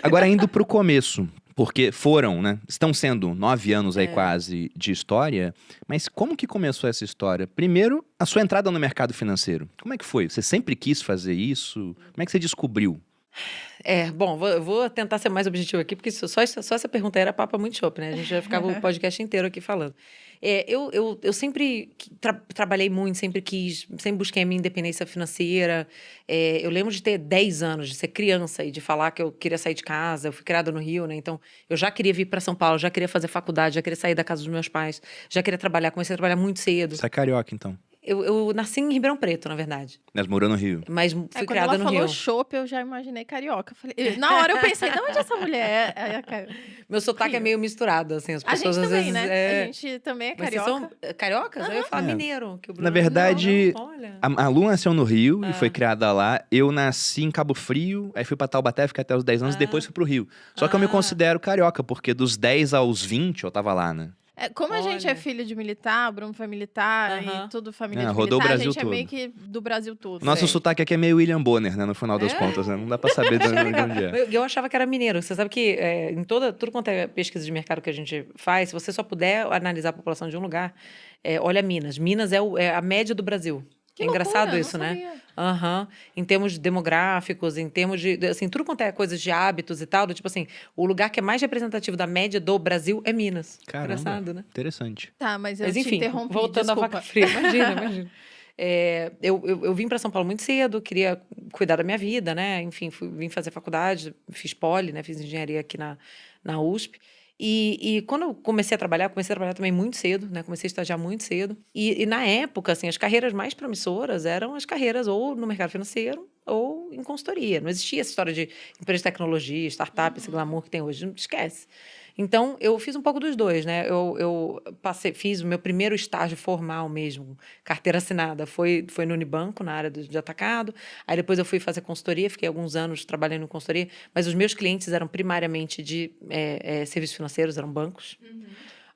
Agora, indo pro começo, porque foram, né? Estão sendo 9 anos aí quase de história, mas como que começou essa história? Primeiro, a sua entrada no mercado financeiro. Como é que foi? Você sempre quis fazer isso? Como é que você descobriu? Bom, eu vou tentar ser mais objetivo aqui, porque só essa pergunta aí era papo muito chopp, né? A gente já ficava o podcast inteiro aqui falando. Eu sempre trabalhei muito, sempre busquei a minha independência financeira. Eu lembro de ter 10 anos, de ser criança e de falar que eu queria sair de casa. Eu fui criada no Rio, né? Então, eu já queria vir para São Paulo, já queria fazer faculdade, já queria sair da casa dos meus pais, já queria trabalhar. Comecei a trabalhar muito cedo. Você é carioca, então? Eu nasci em Ribeirão Preto, na verdade. Mas morou no Rio. Mas fui Quando criada ela no falou Rio. chopp, eu já imaginei carioca. Na hora eu pensei, de onde é essa mulher? Meu sotaque Rio. é meio misturado, assim. As A pessoas gente às também, vezes. né? A gente também é Mas vocês carioca. são cariocas? Eu ia falar mineiro. Que o Bruno... Na verdade, Não, olha. a Lu nasceu no Rio e foi criada lá. Eu nasci em Cabo Frio, aí fui pra Taubaté, fiquei até os 10 anos, depois fui pro Rio. Só que eu me considero carioca, porque dos 10 aos 20 eu tava lá, né? Como a gente é Olha. filho de militar, o Bruno foi militar Aham. e tudo família de rodou o militar, Brasil a gente é meio todo. que do Brasil todo. Nosso Sei. sotaque aqui é meio William Bonner, né? No final das contas, né? Não dá pra saber de onde é. Eu achava que era mineiro. Você sabe que em tudo quanto é pesquisa de mercado que a gente faz, se você só puder analisar a população de um lugar, olha Minas. Minas é a média do Brasil. Que É engraçado loucura, isso, não né? sabia. Aham. Em termos demográficos, em termos de, assim, tudo quanto é coisas de hábitos e tal, do tipo assim, o lugar que é mais representativo da média do Brasil é Minas. Caramba, Engraçado, né? interessante. Tá, mas eu Mas te enfim, interrompi, voltando à desculpa. vaca fria. Imagina. Eu vim para São Paulo muito cedo, queria cuidar da minha vida, né? Enfim, vim fazer faculdade, fiz poli, né? Fiz engenharia aqui na USP. E quando eu comecei a trabalhar também muito cedo, né? Comecei a estagiar muito cedo. E na época, assim, as carreiras mais promissoras eram as carreiras ou no mercado financeiro ou em consultoria. Não existia essa história de empresa de tecnologia, startup, esse glamour que tem hoje. Não esquece. Então, eu fiz um pouco dos dois, né? Eu fiz o meu primeiro estágio formal mesmo, carteira assinada, foi no Unibanco, na área de atacado. Aí depois eu fui fazer consultoria, fiquei alguns anos trabalhando em consultoria, mas os meus clientes eram primariamente de serviços financeiros, eram bancos.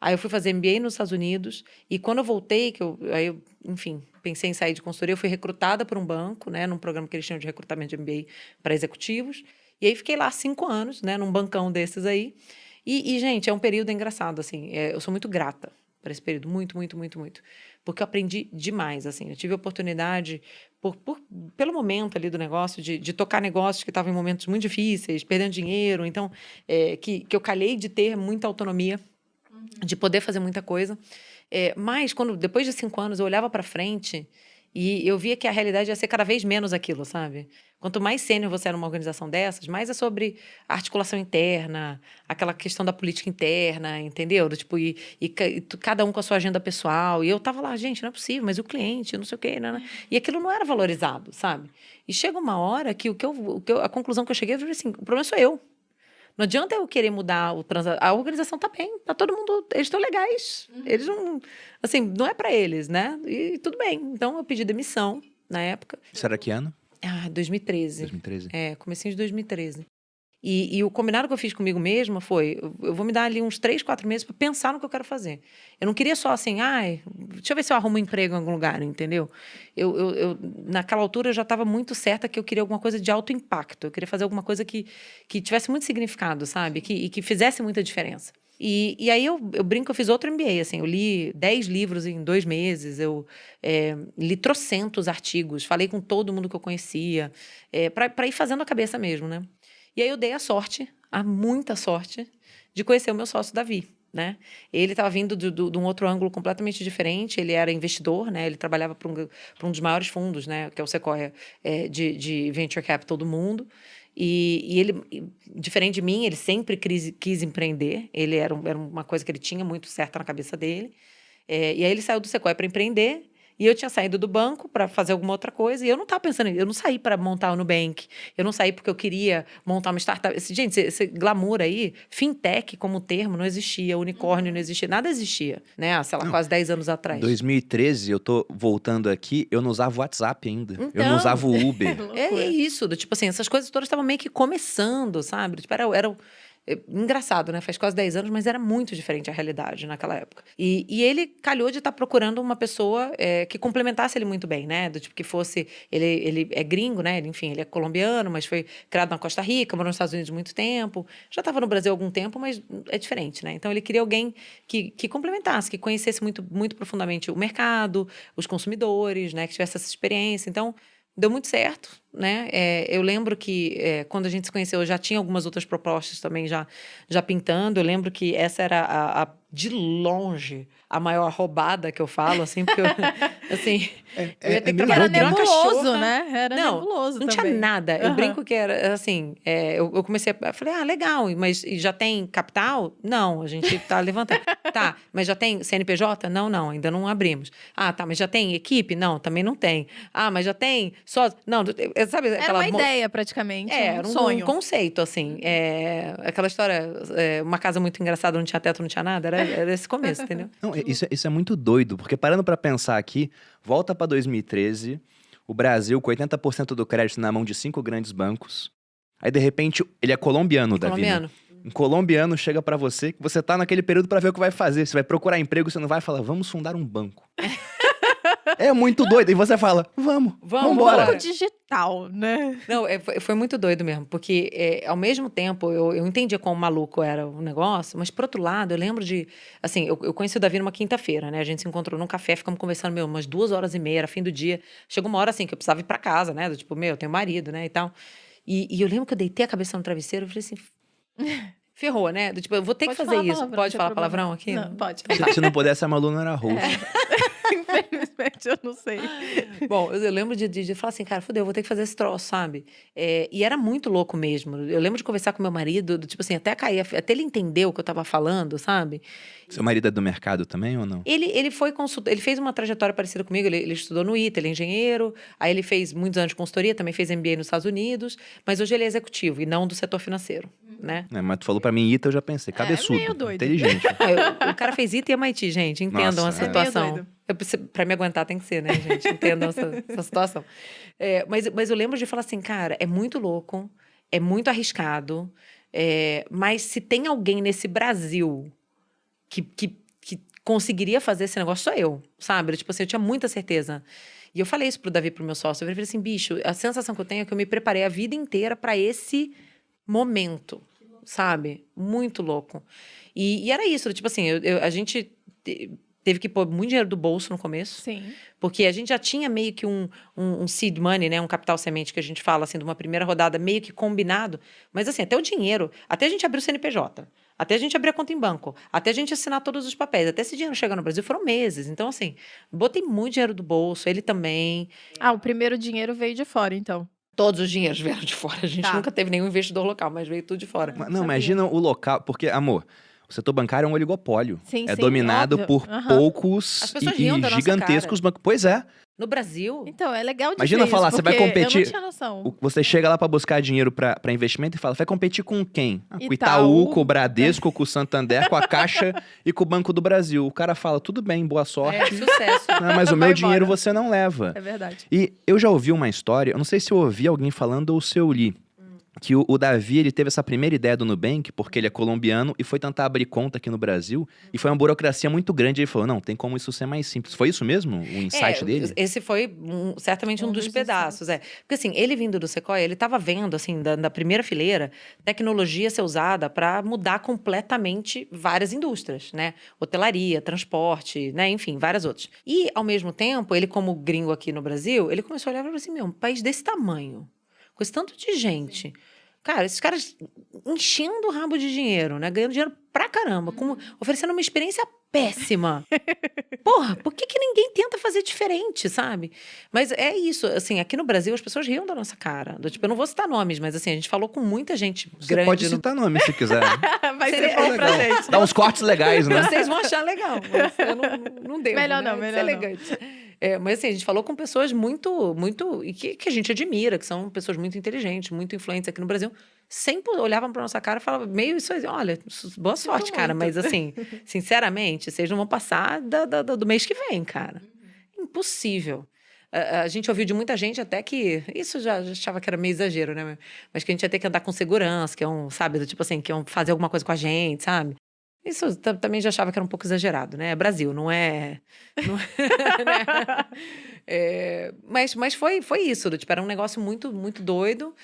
Aí eu fui fazer MBA nos Estados Unidos e quando eu voltei, enfim, pensei em sair de consultoria, eu fui recrutada por um banco, né, num programa que eles tinham de recrutamento de MBA para executivos. E aí fiquei lá 5 anos, né, num bancão desses aí. Gente, é um período engraçado, assim. Eu sou muito grata por esse período, muito, muito, muito, muito. Porque eu aprendi demais, assim. Eu tive a oportunidade, pelo momento ali do negócio, de tocar negócios que estavam em momentos muito difíceis, perdendo dinheiro. Então, que eu calhei de ter muita autonomia, de poder fazer muita coisa. Mas, depois de 5 anos, eu olhava para frente e eu via que a realidade ia ser cada vez menos aquilo, sabe? Quanto mais sênior você é numa organização dessas, mais é sobre a articulação interna, aquela questão da política interna, entendeu? Tipo, cada um com a sua agenda pessoal. E eu tava lá, gente, não é possível, mas o cliente, não sei o quê, né? E aquilo não era valorizado, sabe? E chega uma hora que a conclusão que eu cheguei foi assim, o problema sou eu. Não adianta eu querer mudar a organização tá bem, tá todo mundo, eles estão legais. Eles não, assim, não é para eles, né? E tudo bem. Então eu pedi demissão na época. Isso era que ano? 2013. 2013. Comecinho de 2013. E o combinado que eu fiz comigo mesma foi, eu vou me dar ali uns 3, 4 meses para pensar no que eu quero fazer. Eu não queria só assim, deixa eu ver se eu arrumo um emprego em algum lugar, entendeu? Naquela altura, eu já estava muito certa que eu queria alguma coisa de alto impacto. Eu queria fazer alguma coisa que tivesse muito significado, sabe? E que fizesse muita diferença. E aí eu brinco que eu fiz outro MBA, assim, eu li 10 livros em 2 meses, eu li trocentos artigos, falei com todo mundo que eu conhecia, para ir fazendo a cabeça mesmo, né? E aí eu dei a muita sorte, de conhecer o meu sócio, Davi, né? Ele estava vindo de um outro ângulo completamente diferente, ele era investidor, né? Ele trabalhava para um dos maiores fundos, né? Que é o Sequoia, de Venture Capital do mundo. E ele, diferente de mim, ele sempre quis empreender, ele era uma coisa que ele tinha muito certa na cabeça dele. E aí ele saiu do Sequoia para empreender, e eu tinha saído do banco para fazer alguma outra coisa, e eu não estava pensando eu não saí para montar o Nubank, eu não saí porque eu queria montar uma startup. Gente, esse glamour aí, fintech como termo, não existia, unicórnio não existia, nada existia, né? Sei lá, quase 10 anos atrás. 2013, eu tô voltando aqui, eu não usava o WhatsApp ainda, eu não Então, usava o Uber. É isso, tipo assim, essas coisas todas estavam meio que começando, sabe? Tipo, Engraçado, né? Faz quase 10 anos, mas era muito diferente a realidade naquela época. E ele calhou de estar procurando uma pessoa que complementasse ele muito bem, né? Do tipo que fosse... Ele é gringo, né? Enfim, ele é colombiano, mas foi criado na Costa Rica, morou nos Estados Unidos muito tempo. Já estava no Brasil há algum tempo, mas é diferente, né? Então, ele queria alguém que complementasse, que conhecesse muito, muito profundamente o mercado, os consumidores, né? Que tivesse essa experiência. Então, deu muito certo, né? Eu lembro que quando a gente se conheceu, eu já tinha algumas outras propostas também já pintando. Eu lembro que essa era de longe a maior roubada que eu falo, assim, porque eu, assim, eu ia ter que Porque trabalhar era com uma nebuloso, cachorra. né? Era nebuloso Não também. tinha nada. Eu Aham. brinco que era assim. Eu comecei a. Falei, legal, mas já tem capital? Não, a gente tá levantando. Tá, mas já tem CNPJ? Não, ainda não abrimos. Ah, tá, mas já tem equipe? Não, também não tem. Ah, mas já tem só. Não, sabe Era aquela. uma ideia, praticamente. Era um sonho. um conceito, assim. Aquela história, uma casa muito engraçada, não tinha teto, não tinha nada. Era esse começo, entendeu? Não, isso é muito doido, porque parando pra pensar aqui, volta pra 2013, o Brasil com 80% do crédito na mão de 5 grandes bancos. Aí, de repente, ele é colombiano, Davi, né? Colombiano. Um colombiano chega pra você, que você tá naquele período pra ver o que vai fazer. Você vai procurar emprego, você não vai falar, vamos fundar um banco. É muito doido. E você fala, vamos embora. Banco digital, né? Não, foi muito doido mesmo, porque ao mesmo tempo eu entendia quão maluco era o negócio, mas por outro lado, eu lembro de, assim, eu conheci o Davi numa quinta-feira, né? A gente se encontrou num café, ficamos conversando, umas 2h30, era fim do dia. Chegou uma hora, assim, que eu precisava ir pra casa, né? Do tipo, eu tenho marido, né, e tal. E eu lembro que eu deitei a cabeça no travesseiro e falei assim... Ferrou, né? Do tipo, eu vou ter que Pode fazer falar isso. palavrão, Pode não falar tem palavrão problema. aqui? Não, pode. Se não pudesse, a Malu não era host. Infelizmente, eu não sei. Bom, eu lembro de falar assim, cara, fudeu, eu vou ter que fazer esse troço, sabe? E era muito louco mesmo. Eu lembro de conversar com meu marido, tipo assim, até cair, até ele entender o que eu tava falando, sabe? Seu marido é do mercado também ou não? Ele foi consultor, ele fez uma trajetória parecida comigo, ele estudou no ITA, ele é engenheiro, aí ele fez muitos anos de consultoria, também fez MBA nos Estados Unidos, mas hoje ele é executivo e não do setor financeiro, né? Mas tu falou pra mim Ita, eu já pensei, cabeçudo, meio doido. inteligente. O cara fez ITA e MIT, gente, entendam Nossa, a é. situação. Meio doido. Pra me aguentar tem que ser, né, gente? Entendam essa situação. Mas eu lembro de falar assim, cara, é muito louco, é muito arriscado, mas se tem alguém nesse Brasil que conseguiria fazer esse negócio, sou eu, sabe? Tipo assim, eu tinha muita certeza. E eu falei isso pro Davi, pro meu sócio. Eu falei assim, bicho, a sensação que eu tenho é que eu me preparei a vida inteira para esse momento, sabe? Muito louco. E era isso, tipo assim, a gente teve que pôr muito dinheiro do bolso no começo. Sim. Porque a gente já tinha meio que um seed money, né? Um capital semente que a gente fala, assim, de uma primeira rodada meio que combinado. Mas, assim, até o dinheiro, até a gente abrir o CNPJ, até a gente abrir a conta em banco, até a gente assinar todos os papéis, até esse dinheiro chegar no Brasil, foram meses. Então, assim, botei muito dinheiro do bolso, ele também. O primeiro dinheiro veio de fora, então. Todos os dinheiros vieram de fora. A gente nunca teve nenhum investidor local, mas veio tudo de fora. Não, imagina o local, porque, amor, o setor bancário é um oligopólio. Sim, é sim, dominado óbvio. por Aham. poucos As pessoas e riam da nossa gigantescos cara. bancos. Pois é. No Brasil, Então, é legal de Imagina ver falar, isso, você vai porque competir- Eu não tinha noção. Você chega lá pra buscar dinheiro pra investimento e fala, vai competir com quem? Com o Itaú. Itaú, com o Bradesco, com o Santander, com a Caixa e com o Banco do Brasil. O cara fala, tudo bem, boa sorte. sucesso. Não, mas o Vai meu dinheiro embora. você não leva. É verdade. E eu já ouvi uma história, eu não sei se eu ouvi alguém falando ou se eu li, que o Davi, ele teve essa primeira ideia do Nubank, porque ele é colombiano e foi tentar abrir conta aqui no Brasil, e foi uma burocracia muito grande, ele falou, não, tem como isso ser mais simples. Foi isso mesmo, o insight dele? Esse foi certamente um dos pedaços, Porque assim, ele vindo do Sequoia, ele estava vendo, assim, da primeira fileira, tecnologia ser usada para mudar completamente várias indústrias, né? Hotelaria, transporte, né? Enfim, várias outras. E, ao mesmo tempo, ele como gringo aqui no Brasil, ele começou a olhar e falou assim, um país desse tamanho, com esse tanto de gente... Cara, esses caras enchendo o rabo de dinheiro, né? Ganhando dinheiro pra caramba, oferecendo uma experiência péssima. Porra, por que ninguém tenta fazer diferente, sabe? Mas é isso, assim, aqui no Brasil as pessoas riam da nossa cara. Tipo, eu não vou citar nomes, mas assim, a gente falou com muita gente Você grande. pode citar nome se quiser. Vai Seria ser bom pra Legal. gente. Dá uns cortes legais, né? Vocês vão achar legal, mas eu não devo, Melhor né? não, Isso melhor é não. elegante. Mas assim, a gente falou com pessoas muito, e que a gente admira, que são pessoas muito inteligentes, muito influentes aqui no Brasil. Sempre olhavam pra nossa cara e falavam meio isso aí, olha, boa sorte, cara, muito. mas assim, sinceramente, vocês não vão passar do mês que vem, cara. Impossível. A gente ouviu de muita gente até que... Isso já achava que era meio exagero, né? Mas que a gente ia ter que andar com segurança, que é sabe? Tipo assim, que iam fazer alguma coisa com a gente, sabe? Isso também já achava que era um pouco exagerado, né? É Brasil, não é... né? Mas foi isso, tipo, era um negócio muito, muito doido.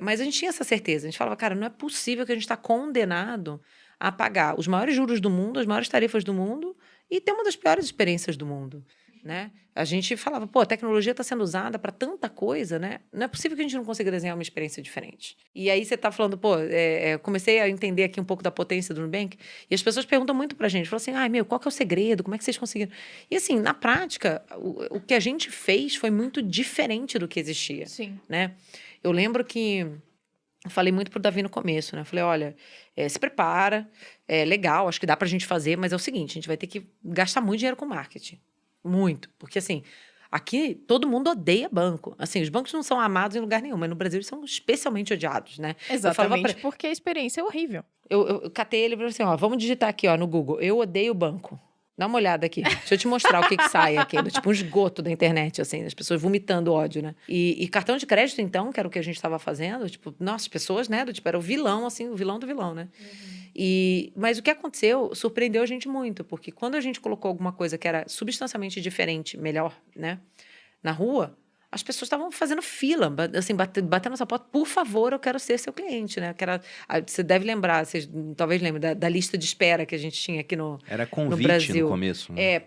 Mas a gente tinha essa certeza. A gente falava, cara, não é possível que a gente está condenado a pagar os maiores juros do mundo, as maiores tarifas do mundo e ter uma das piores experiências do mundo, né? A gente falava, pô, a tecnologia está sendo usada para tanta coisa, né? Não é possível que a gente não consiga desenhar uma experiência diferente. E aí você está falando, pô, comecei a entender aqui um pouco da potência do Nubank e as pessoas perguntam muito para a gente, falam assim, ai, meu, qual que é o segredo? Como é que vocês conseguiram? E assim, na prática, o que a gente fez foi muito diferente do que existia, Sim. né? Eu lembro que eu falei muito pro Davi no começo, né? Eu falei, olha, se prepara, é legal, acho que dá pra gente fazer, mas é o seguinte, a gente vai ter que gastar muito dinheiro com marketing. Muito. Porque, assim, aqui todo mundo odeia banco. Assim, os bancos não são amados em lugar nenhum, mas no Brasil eles são especialmente odiados, né? Exatamente, porque a experiência é horrível. Eu catei ele e falei assim, ó, vamos digitar aqui, ó, no Google, eu odeio banco. Dá uma olhada aqui. Deixa eu te mostrar o que sai aqui. Tipo um esgoto da internet, assim. As pessoas vomitando ódio, né? E cartão de crédito, então, que era o que a gente estava fazendo. Tipo, nossa, as pessoas, né? Tipo, era o vilão, assim, o vilão do vilão, né? Mas o que aconteceu surpreendeu a gente muito. Porque quando a gente colocou alguma coisa que era substancialmente diferente, melhor, né? Na rua, as pessoas estavam fazendo fila, assim, batendo nessa porta, por favor, eu quero ser seu cliente, né? Você deve lembrar, vocês talvez lembrem da lista de espera que a gente tinha aqui no Era convite Brasil. no começo. Né?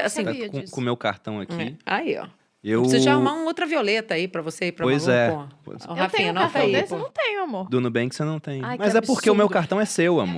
Assim, com o meu cartão aqui. Aí, ó. Eu preciso de arrumar uma outra violeta aí pra você ir pra Pois Malu, é. pô. Eu Rafinha, tenho um anota cartão aí, desse? pô. Não tenho, amor. Do Nubank você não tem. Ai, Mas que é porque o meu absurdo. cartão é seu, amor.